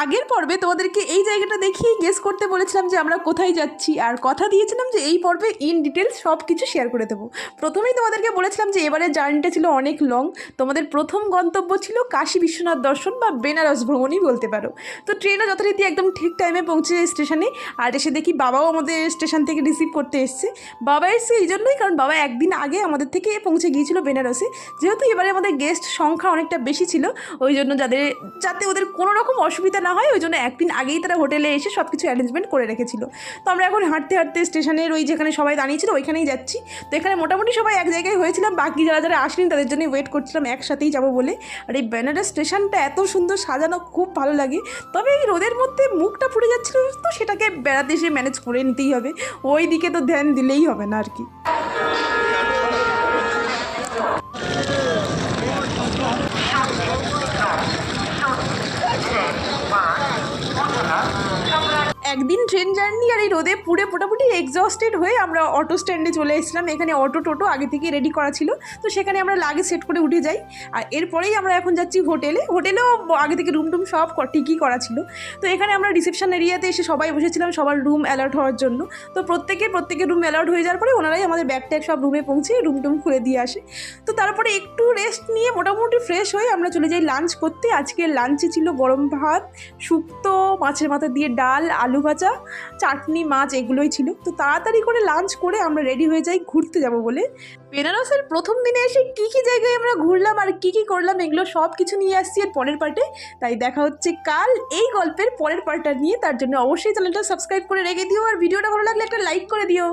আগের পর্বে তোমাদেরকে এই জায়গাটা দেখিয়েই গেস করতে বলেছিলাম যে আমরা কোথায় যাচ্ছি, আর কথা দিয়েছিলাম যে এই পর্বে ইন ডিটেলস সব কিছু শেয়ার করে দেবো। প্রথমেই তোমাদেরকে বলেছিলাম যে এবারের জার্নিটা ছিল অনেক লং। তোমাদের প্রথম গন্তব্য ছিল কাশী বিশ্বনাথ দর্শন বা বেনারস ভ্রমণই বলতে পারো। তো ট্রেনও যথারীতি একদম ঠিক টাইমে পৌঁছে স্টেশনে, আর এসে দেখি বাবাও আমাদের স্টেশন থেকে রিসিভ করতে এসছে। বাবা এসছে এই জন্যই কারণ বাবা একদিন আগে আমাদের থেকে পৌঁছে গিয়েছিল বেনারসে। যেহেতু এবারে আমাদের গেস্ট সংখ্যা অনেকটা বেশি ছিল, ওই জন্য যাতে ওদের কোনো রকম অসুবিধা না হয় ওই জন্য একদিন আগেই তারা হোটেলে এসে সব কিছু অ্যারেঞ্জমেন্ট করে রেখেছিল। তো আমরা এখন হাঁটতে হাঁটতে স্টেশনের ওই যেখানে সবাই দাঁড়িয়েছিল ওইখানেই যাচ্ছি। তো এখানে মোটামুটি সবাই এক জায়গায় হয়েছিলাম, বাকি যারা যারা আসেনি তাদের জন্যই ওয়েট করছিলাম একসাথেই যাবো বলে। আর এই বেনারস স্টেশনটা এত সুন্দর সাজানো, খুব ভালো লাগে। তবে এই রোদের মধ্যে মুখটা পুড়ে যাচ্ছিল, তো সেটাকে বেড়াতে এসে ম্যানেজ করে নিতেই হবে, ওই দিকে তো ধ্যান দিলেই হবে না আর কি। একদিন ট্রেন জার্নি আর এই রোদে পুড়ে মোটামুটি এক্সস্টেড হয়ে আমরা অটো স্ট্যান্ডে চলে এসেছিলাম। এখানে অটো টোটো আগে থেকে রেডি করা ছিল, তো সেখানে আমরা লাগেজ সেট করে উঠে যাই। আর এরপরেই আমরা এখন যাচ্ছি হোটেলেও আগে থেকে রুম টুম সব ঠিকই করা ছিল। তো এখানে আমরা রিসেপশন এরিয়াতে এসে সবাই বসেছিলাম সবার রুম অ্যালার্ট হওয়ার জন্য। তো প্রত্যেকের রুম অ্যালার্ট হয়ে যাওয়ার পরে ওনারাই আমাদের ব্যাগ ট্যাগ সব রুমে পৌঁছে রুম টুম খুলে দিয়ে আসে। তো তারপরে একটু রেস্ট নিয়ে মোটামুটি ফ্রেশ হয়ে আমরা চলে যাই লাঞ্চ করতে। আজকের লাঞ্চে ছিল গরম ভাত, শুক্তো, মাছের মাথা দিয়ে ডাল, আলু ভাজা, চাটনি, মাছ, এগুলোই ছিল। তো তাড়াতাড়ি করে লাঞ্চ করে আমরা রেডি হয়ে যাই ঘুরতে যাব বলে। বেনারসের প্রথম দিনে এসে কী কী জায়গায় আমরা ঘুরলাম আর কী কী করলাম এগুলো সব কিছু নিয়ে আসছি এর পরের পার্টে। তাই দেখা হচ্ছে কাল এই গল্পের পরের পার্টটা নিয়ে। তার জন্য অবশ্যই চ্যানেলটা সাবস্ক্রাইব করে রেখে দিও, আর ভিডিওটা ভালো লাগলে একটা লাইক করে দিও।